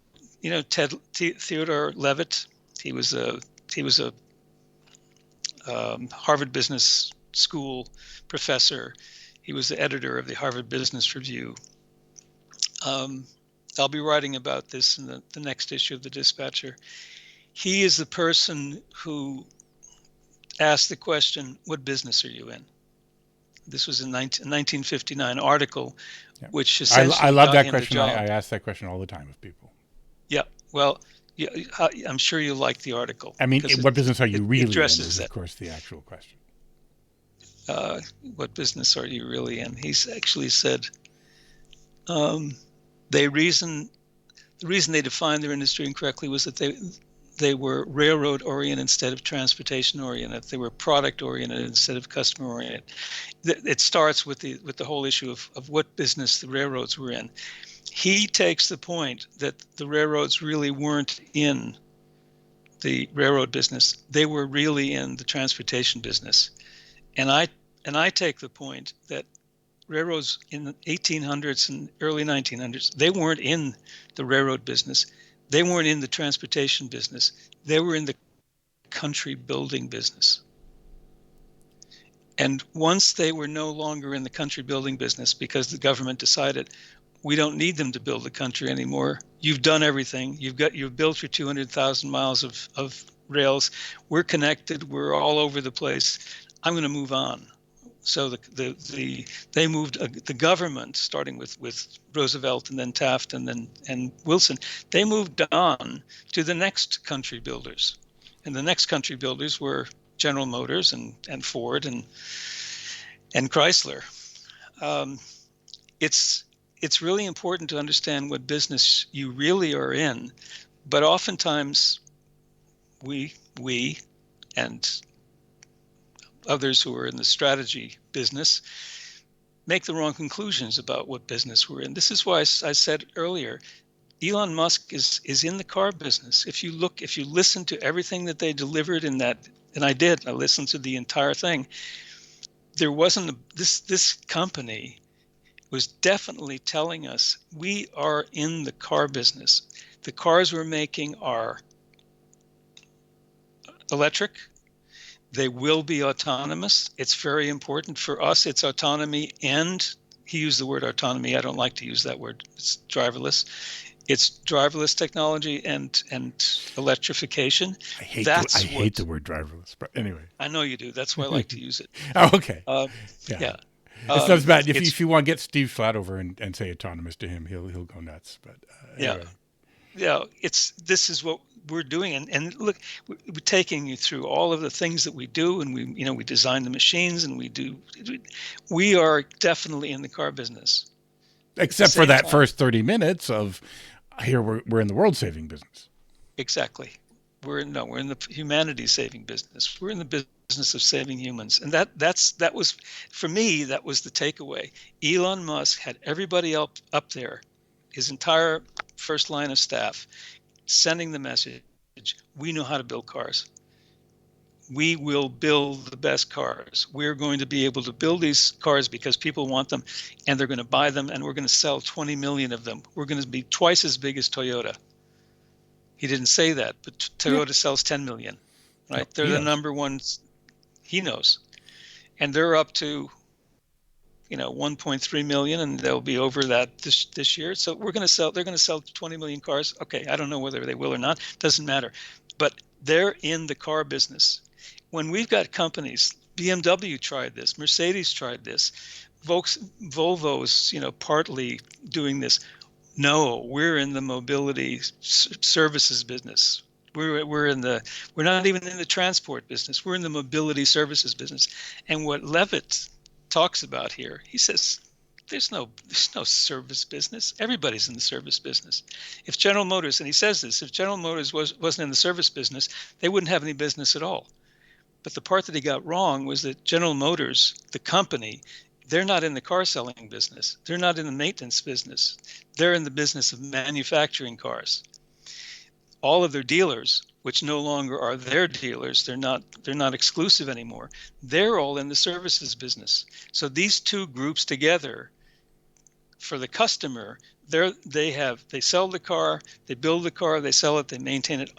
Levitt. He was a Harvard Business School professor. He was the editor of the Harvard Business Review. I'll be writing about this in the next issue of the Dispatcher. He is the person who asked the question, "What business are you in?" This was a 1959 article, Yeah. which essentially I love got that him question. the job. I ask that question all the time of people. Yeah, well, yeah, I'm sure you'll like the article. I mean, what business are you really in addresses is, of that. course, the actual question. What business are you really in? He's actually said the reason they defined their industry incorrectly was that they were railroad oriented instead of transportation oriented. They were product oriented instead of customer oriented. It starts with the whole issue of what business the railroads were in. He takes the point that the railroads really weren't in the railroad business. They were really in the transportation business. And I take the point that railroads in the 1800s and early 1900s, they weren't in the railroad business. They weren't in the transportation business. They were in the country building business. And once they were no longer in the country building business because the government decided, we don't need them to build the country anymore. You've done everything. You've built your 200,000 miles of rails. We're connected. We're all over the place. I'm going to move on. So they moved the government, starting with Roosevelt and then Taft and Wilson. They moved on to the next country builders, and the next country builders were General Motors and Ford and Chrysler. It's really important to understand what business you really are in, but oftentimes we and others who are in the strategy business make the wrong conclusions about what business we're in. This is why I said earlier, Elon Musk is in the car business. If you listen to everything that they delivered in that, and I listened to the entire thing. There wasn't this company was definitely telling us we are in the car business. The cars we're making are electric. They will be autonomous. It's very important for us. It's autonomy, and he used the word autonomy. I don't like to use that word. It's driverless. It's driverless technology and electrification. I hate the word driverless, but anyway. I know you do. That's why I like to use it. Oh, okay. Yeah. It's not as bad. If you want to get Steve Flat over and say autonomous to him, he'll go nuts. But anyway. Yeah. This is what we're doing, and look, we're taking you through all of the things that we do, and we design the machines, and we are definitely in the car business. Except for that first 30 minutes of here we're in the world saving business. Exactly. We're in the humanity saving business. We're in the business of saving humans. And that was, for me, that was the takeaway. Elon Musk had everybody up there, his entire first line of staff, sending the message, we know how to build cars. we will build the best cars. We're going to be able to build these cars because people want them, and they're going to buy them, and we're going to sell 20 million of them. We're going to be twice as big as Toyota. He didn't say that, but Toyota sells 10 million, right? Oh, They're the number one. He knows, and they're up to 1.3 million, and they'll be over that this year. So they're going to sell 20 million cars. Okay, I don't know whether they will or not, doesn't matter, but they're in the car business. When we've got companies, BMW tried this, Mercedes tried this, Volvo's partly doing this. No, we're in the mobility services business. We're not even in the transport business. We're in the mobility services business. And what Levitt talks about here, he says there's no service business. Everybody's in the service business. If General Motors, and he says this, if General Motors wasn't in the service business, they wouldn't have any business at all. But the part that he got wrong was that General Motors, the company, they're not in the car selling business. They're not in the maintenance business. They're in the business of manufacturing cars. All of their dealers, which no longer are their dealers, they're not exclusive anymore. They're all in the services business. So these two groups together, for the customer, they sell the car, they build the car, they sell it, they maintain it.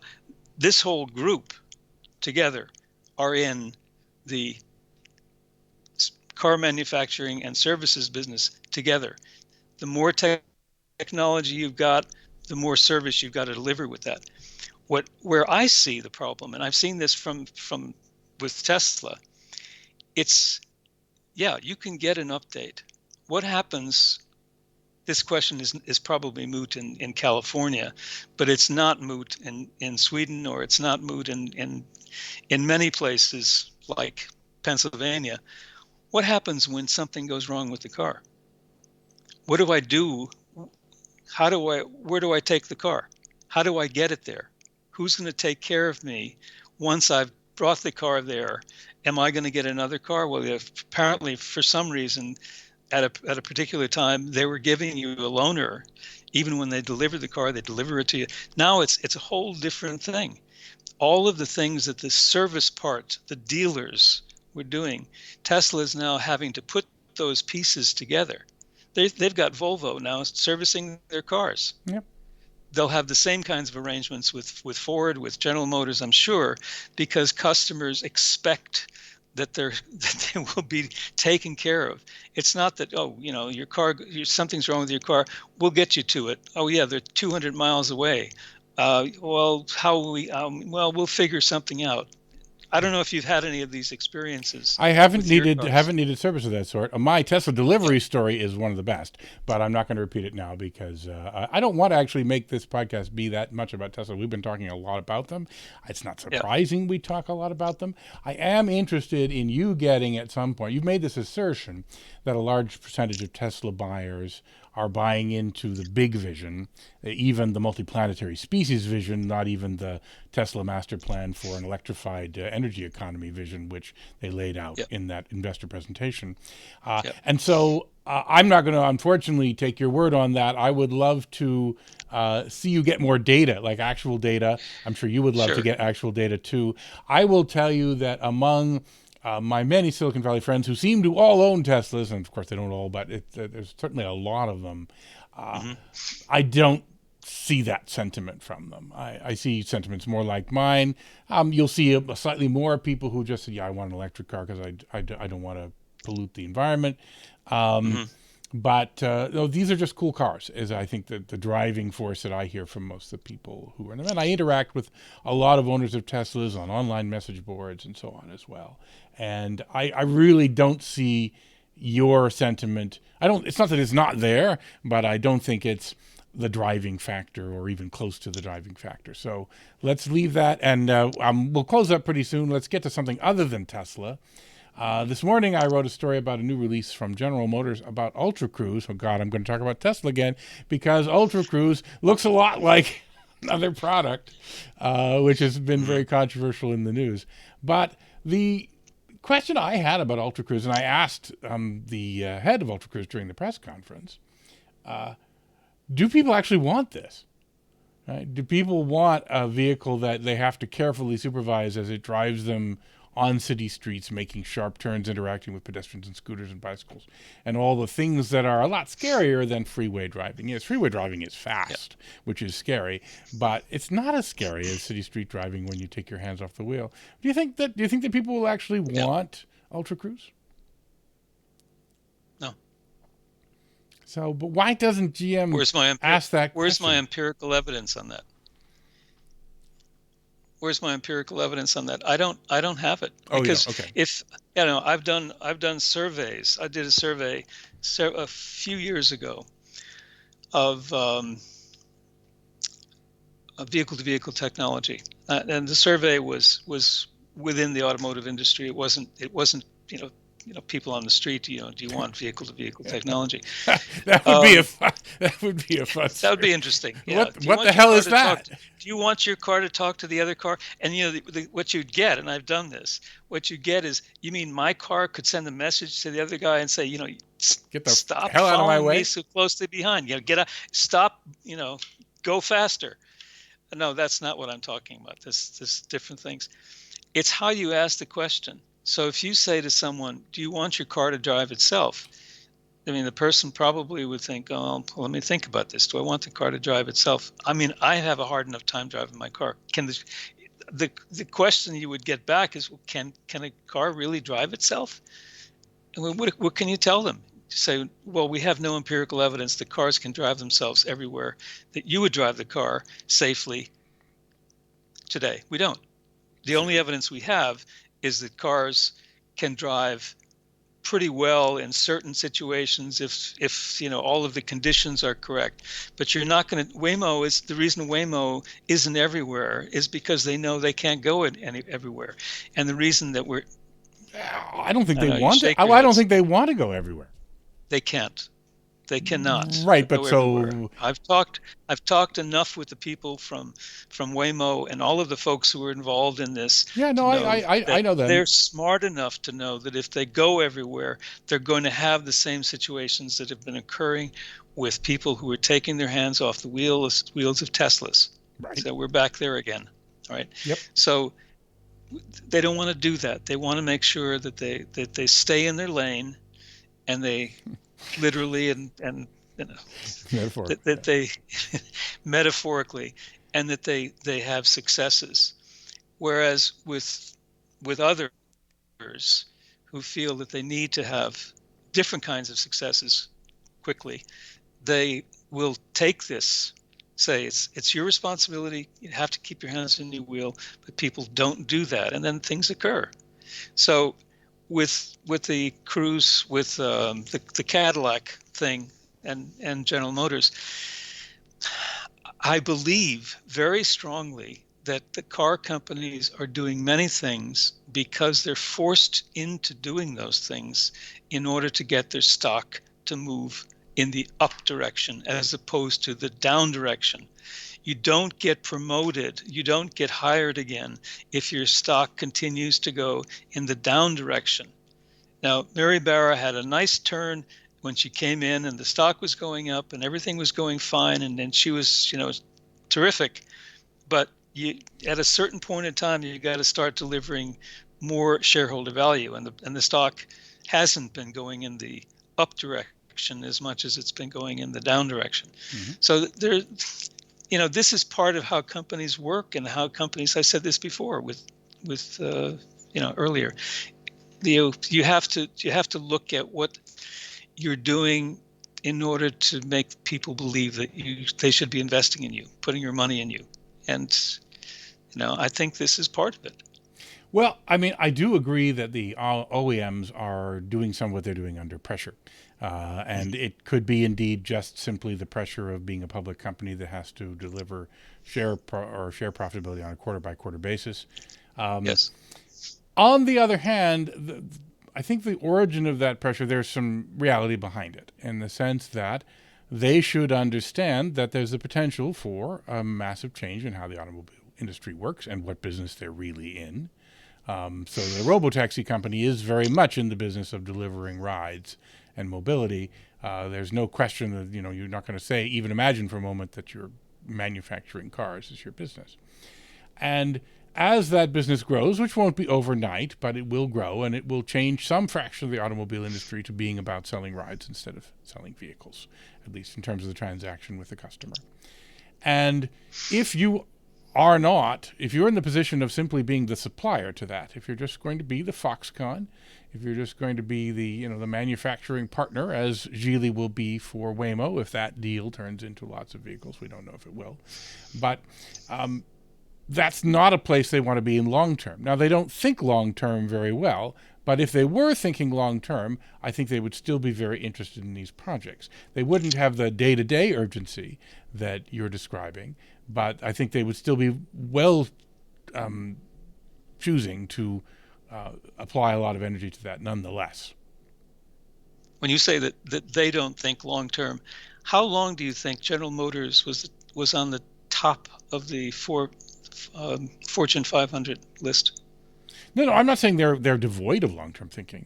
This whole group together are in the car manufacturing and services business together. The more technology you've got, the more service you've got to deliver with that. Where I see the problem, and I've seen this from with Tesla, it's you can get an update. What happens? This question is probably moot in California, but it's not moot in Sweden, or it's not moot in many places like Pennsylvania. What happens when something goes wrong with the car? What do I do? Where do I take the car? How do I get it there? Who's going to take care of me once I've brought the car there? Am I going to get another car? Well, apparently for some reason at a particular time, they were giving you a loaner. Even when they deliver the car, they deliver it to you. Now it's a whole different thing. All of the things that the service part, the dealers were doing, Tesla is now having to put those pieces together. They've got Volvo now servicing their cars. Yep. They'll have the same kinds of arrangements with Ford, with General Motors, I'm sure, because customers expect that they will be taken care of. It's not that, your car, something's wrong with your car, we'll get you to it. Oh yeah, they're 200 miles away. We'll figure something out. I don't know if you've had any of these experiences. I haven't needed service of that sort. My Tesla delivery story is one of the best, but I'm not going to repeat it now because I don't want to actually make this podcast be that much about Tesla. We've been talking a lot about them. It's not surprising we talk a lot about them. I am interested in you getting at some point. You've made this assertion that a large percentage of Tesla buyers are buying into the big vision, even the multiplanetary species vision, not even the Tesla master plan for an electrified energy economy vision, which they laid out in that investor presentation. And so I'm not going to, unfortunately, take your word on that. I would love to see you get more data, like actual data. I'm sure you would love to get actual data too. I will tell you that among my many Silicon Valley friends who seem to all own Teslas, and of course they don't all, but there's certainly a lot of them, I don't see that sentiment from them. I see sentiments more like mine. You'll see slightly more people who just say, I want an electric car because I don't want to pollute the environment. But these are just cool cars, is I think the driving force that I hear from most of the people who are in them. And I interact with a lot of owners of Teslas on online message boards and so on as well. And I really don't see your sentiment. It's not that it's not there, but I don't think it's the driving factor or even close to the driving factor. So let's leave that, and we'll close up pretty soon. Let's get to something other than Tesla. This morning I wrote a story about a new release from General Motors about Ultra Cruise. Oh God, I'm going to talk about Tesla again because Ultra Cruise looks a lot like another product, which has been very controversial in the news. But the question I had about Ultra Cruise, and I asked the head of Ultra Cruise during the press conference, do people actually want this? Right? Do people want a vehicle that they have to carefully supervise as it drives them on city streets, making sharp turns, interacting with pedestrians and scooters and bicycles, and all the things that are a lot scarier than freeway driving. Yes, freeway driving is fast, which is scary, but it's not as scary as city street driving when you take your hands off the wheel. Do you think that people will actually want Ultra Cruise? No. So, but why doesn't GM ask that question? Where's my empirical evidence on that? Where's my empirical evidence on that? I don't have it, because if I've done surveys. I did a survey a few years ago of vehicle-to-vehicle technology, and the survey was within the automotive industry. It wasn't people on the street. Do you want vehicle-to-vehicle technology? That would be a fun. That would be interesting. Yeah. What the hell is that? Do you want your car to talk to the other car? And what you'd get, and I've done this. What you get is, you mean my car could send a message to the other guy and say, get the stop hell out of my way, me so closely behind. Get out, stop. Go faster. No, that's not what I'm talking about. This different things. It's how you ask the question. So if you say to someone, do you want your car to drive itself? I mean, the person probably would think, oh, let me think about this. Do I want the car to drive itself? I mean, I have a hard enough time driving my car. The question you would get back is, well, can a car really drive itself? And what can you tell them? You say, well, we have no empirical evidence that cars can drive themselves everywhere, that you would drive the car safely today. We don't. The only evidence we have is that cars can drive pretty well in certain situations if all of the conditions are correct. But you're not going to. Waymo is the reason Waymo isn't everywhere is because they know they can't go everywhere, and the reason that I don't think they want to. I don't think they want to go everywhere. They can't. They cannot. Right, but so I've talked enough with the people from Waymo and all of the folks who were involved in this. Yeah, no, I know that. They're smart enough to know that if they go everywhere, they're going to have the same situations that have been occurring with people who are taking their hands off the wheels of Teslas. Right. So we're back there again. All right. Yep. So they don't want to do that. They want to make sure that they stay in their lane, and they literally and metaphorically, that they metaphorically, and that they have successes, whereas with others who feel that they need to have different kinds of successes quickly, they will take this, say it's your responsibility, you have to keep your hands in the wheel, but people don't do that, and then things occur. So with the Cruise, with the Cadillac thing and General Motors, I believe very strongly that the car companies are doing many things because they're forced into doing those things in order to get their stock to move in the up direction as opposed to the down direction. You don't get promoted, you don't get hired again if your stock continues to go in the down direction. Now, Mary Barra had a nice turn when she came in and the stock was going up and everything was going fine, and then she was, terrific. But at a certain point in time, you got to start delivering more shareholder value, and the stock hasn't been going in the up direction as much as it's been going in the down direction. Mm-hmm. So this is part of how companies work, and how companies, I said this before with earlier, you have to look at what you're doing in order to make people believe that they should be investing in you, putting your money in you. And I think this is part of it. Well, I mean, I do agree that the OEMs are doing some of what they're doing under pressure. And it could be indeed just simply the pressure of being a public company that has to deliver share profitability on a quarter-by-quarter basis. Yes. On the other hand, I think the origin of that pressure, there's some reality behind it, in the sense that they should understand that there's a potential for a massive change in how the automobile industry works and what business they're really in. So the robotaxi company is very much in the business of delivering rides and mobility. There's no question that, you're not going to say, even imagine for a moment that you're manufacturing cars is your business. And as that business grows, which won't be overnight, but it will grow, and it will change some fraction of the automobile industry to being about selling rides instead of selling vehicles, at least in terms of the transaction with the customer. And if you are not, if you're in the position of simply being the supplier to that, if you're just going to be the Foxconn, if you're just going to be the manufacturing partner, as Geely will be for Waymo, if that deal turns into lots of vehicles, we don't know if it will, but that's not a place they want to be in long term. Now, they don't think long term very well, but if they were thinking long term, I think they would still be very interested in these projects. They wouldn't have the day-to-day urgency that you're describing, but I think they would still be well choosing to apply a lot of energy to that nonetheless. When you say that they don't think long term, how long do you think General Motors was on the top of the Fortune 500 list? No, I'm not saying they're devoid of long-term thinking,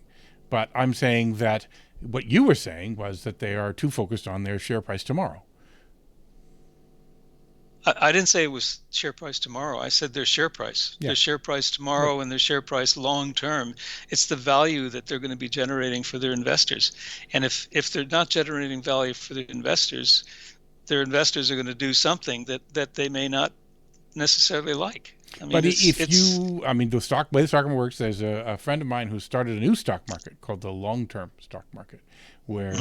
but I'm saying that what you were saying was that they are too focused on their share price tomorrow. I didn't say it was share price tomorrow. I said their share price. Yeah. Their share price tomorrow, right. And their share price long term. It's the value that they're going to be generating for their investors. And if they're not generating value for their investors are going to do something that they may not necessarily like. I mean, the stock way the stock market works, there's a friend of mine who started a new stock market called the long-term stock market, where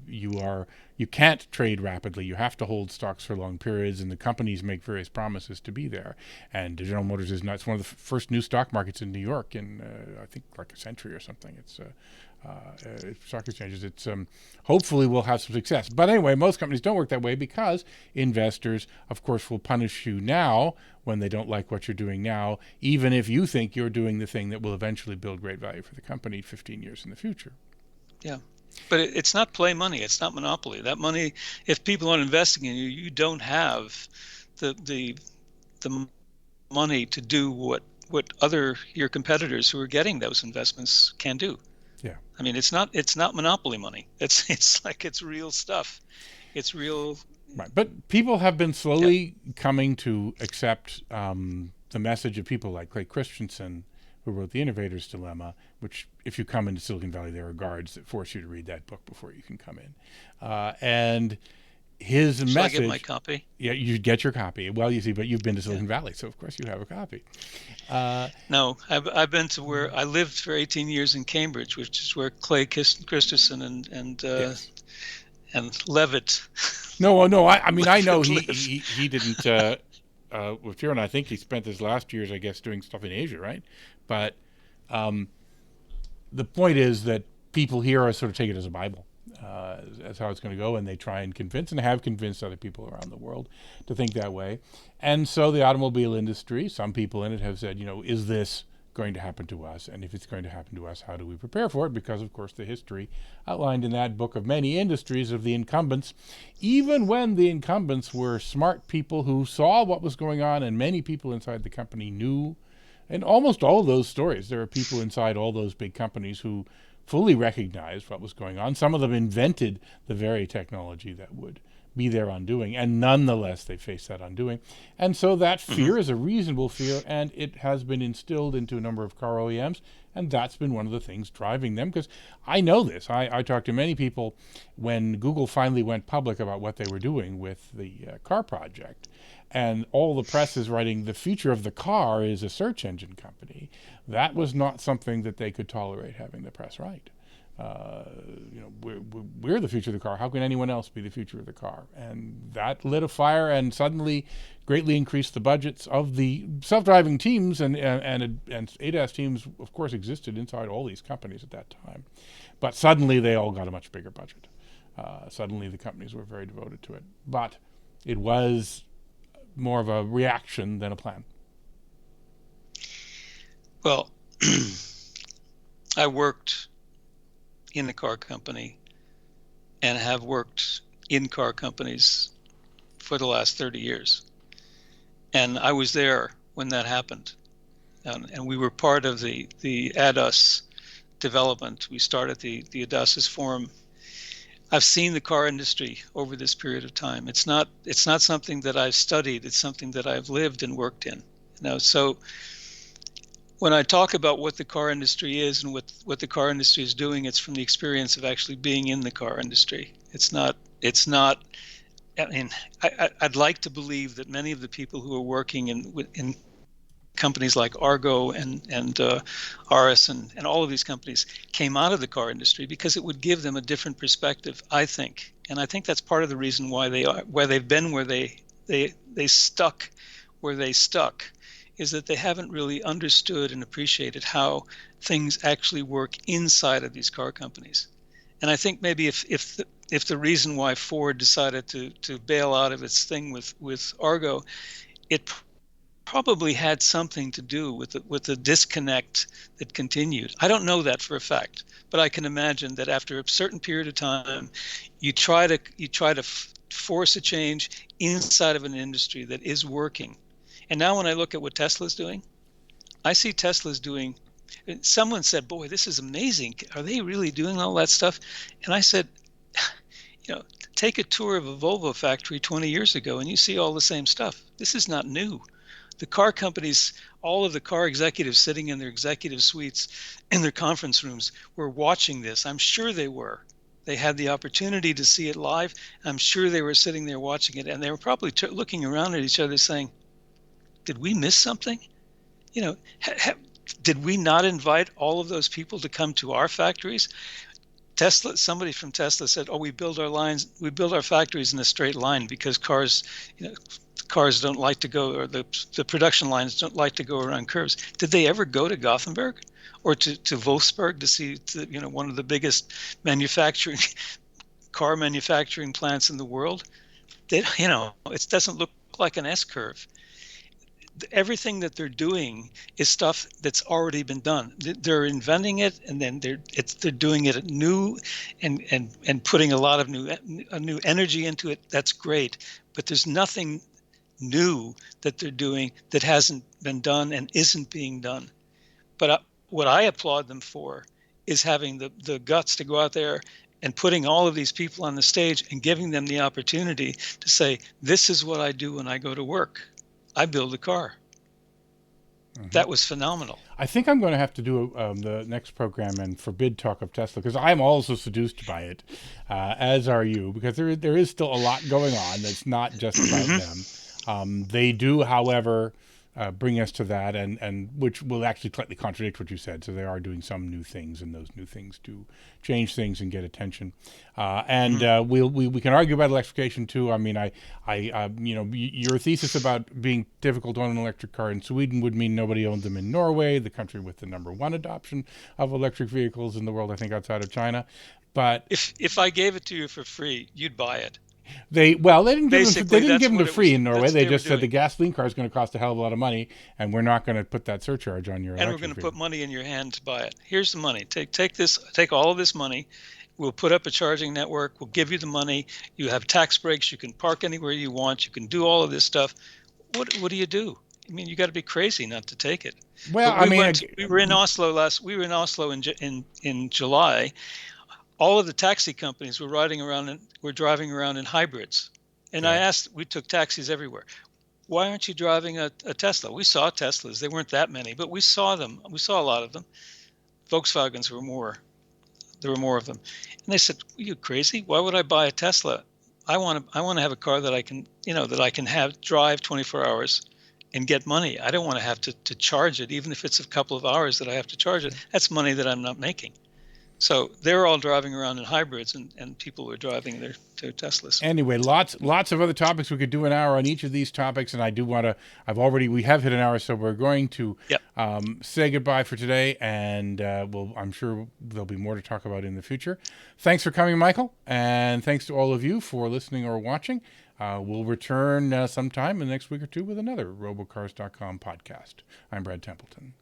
you can't trade rapidly. You have to hold stocks for long periods, and the companies make various promises to be there. And General Motors is not. It's one of the first new stock markets in New York in I think like a century or something. It's stock exchanges. It's hopefully will have some success. But anyway, most companies don't work that way because investors, of course, will punish you now when they don't like what you're doing now, even if you think you're doing the thing that will eventually build great value for the company 15 years in the future. Yeah. But it's not play money. It's not monopoly. That money, if people aren't investing in you, you don't have the money to do what your competitors who are getting those investments can do. Yeah. I mean, it's not monopoly money. It's like it's real stuff. It's real. Right. But people have been slowly coming to accept the message of people like Clay Christensen, who wrote The Innovator's Dilemma, which if you come into Silicon Valley, there are guards that force you to read that book before you can come in. And his message... Should I get my copy? Yeah, you get your copy. Well, you see, but you've been to Silicon Valley, so of course you have a copy. No, I've been to where... I lived for 18 years in Cambridge, which is where Clay Christensen and Levitt... No, I mean, I know he didn't... with Tyrone, I think he spent his last years, I guess, doing stuff in Asia, right? But the point is that people here are sort of take it as a Bible. That's how it's going to go, and they try and convince and have convinced other people around the world to think that way. And so the automobile industry, some people in it have said, is this going to happen to us? And if it's going to happen to us, how do we prepare for it? Because, of course, the history outlined in that book of many industries of the incumbents, even when the incumbents were smart people who saw what was going on, and many people inside the company knew. And almost all of those stories, there are people inside all those big companies who fully recognized what was going on. Some of them invented the very technology that would be their undoing, and nonetheless they face that undoing. And so that fear is a reasonable fear, and it has been instilled into a number of car OEMs, and that's been one of the things driving them, because I know this. I talked to many people when Google finally went public about what they were doing with the car project, and all the press is writing the future of the car is a search engine company. That was not something that they could tolerate having the press write. We're the future of the car. How can anyone else be the future of the car? And that lit a fire and suddenly greatly increased the budgets of the self-driving teams, and ADAS teams, of course, existed inside all these companies at that time. But suddenly they all got a much bigger budget. Suddenly the companies were very devoted to it. But it was more of a reaction than a plan. Well, I worked in a car company and have worked in car companies for the last 30 years. And I was there when that happened. And we were part of the ADAS development. We started the ADASIS Forum. I've seen the car industry over this period of time. It's not something that I've studied. It's something that I've lived and worked in. So when I talk about what the car industry is and what the car industry is doing, it's from the experience of actually being in the car industry. It's not. I mean, I'd like to believe that many of the people who are working in companies like Argo and RS and all of these companies came out of the car industry because it would give them a different perspective, I think. And I think that's part of the reason why they've been where they stuck where they stuck, is that they haven't really understood and appreciated how things actually work inside of these car companies. And I think maybe if the reason why Ford decided to bail out of its thing with Argo, it probably had something to do with the disconnect that continued. I don't know that for a fact, but I can imagine that after a certain period of time, you try to force a change inside of an industry that is working. And now when I look at what Tesla's doing, I see Tesla's doing. Someone said, "Boy, this is amazing. Are they really doing all that stuff?" And I said, take a tour of a Volvo factory 20 years ago and you see all the same stuff. This is not new. The car companies, all of the car executives sitting in their executive suites in their conference rooms were watching this. I'm sure they were. They had the opportunity to see it live. I'm sure they were sitting there watching it, and they were probably looking around at each other saying, did we miss something? Did we not invite all of those people to come to our factories? Somebody from Tesla said, "Oh, we build our factories in a straight line because cars don't like to go, or the production lines don't like to go around curves." Did they ever go to Gothenburg or to Wolfsburg to see one of the biggest car manufacturing plants in the world? It doesn't look like an S curve. Everything that they're doing is stuff that's already been done. They're inventing it, and then they're doing it new, and putting a lot of new energy into it. That's great, but there's nothing new that they're doing that hasn't been done and isn't being done. But what I applaud them for is having the guts to go out there and putting all of these people on the stage and giving them the opportunity to say, "This is what I do when I go to work. I build a car." Mm-hmm. That was phenomenal. I think I'm going to have to do the next program and forbid talk of Tesla, because I'm also seduced by it, as are you, because there is still a lot going on that's not just about them. They do, however, bring us to that, and which will actually slightly contradict what you said. So they are doing some new things, and those new things do change things and get attention. We can argue about electrification too. I mean, your thesis about being difficult to own an electric car in Sweden would mean nobody owned them in Norway, the country with the #1 adoption of electric vehicles in the world, I think, outside of China. But if I gave it to you for free, you'd buy it. They didn't give them for free in Norway. They just said the gasoline car is going to cost a hell of a lot of money, and we're not going to put that surcharge on your electric and we're going to put money in your hand to buy it. Here's the money. Take all of this money. We'll put up a charging network. We'll give you the money. You have tax breaks. You can park anywhere you want. You can do all of this stuff. What do you do? I mean, you got to be crazy not to take it. Well, we were in Oslo in July. All of the taxi companies were driving around in hybrids. And I asked, we took taxis everywhere. Why aren't you driving a Tesla? We saw Teslas. There weren't that many, but we saw them. We saw a lot of them. Volkswagens were more. There were more of them. And they said, "Are you crazy? Why would I buy a Tesla? I want to have a car that I can, drive 24 hours and get money. I don't want to have to charge it, even if it's a couple of hours that I have to charge it. That's money that I'm not making." So they're all driving around in hybrids, and people are driving their Teslas. Anyway, lots of other topics. We could do an hour on each of these topics, and I do want to. We have hit an hour, so we're going to say goodbye for today, and I'm sure there'll be more to talk about in the future. Thanks for coming, Michael, and thanks to all of you for listening or watching. We'll return sometime in the next week or two with another robocars.com podcast. I'm Brad Templeton.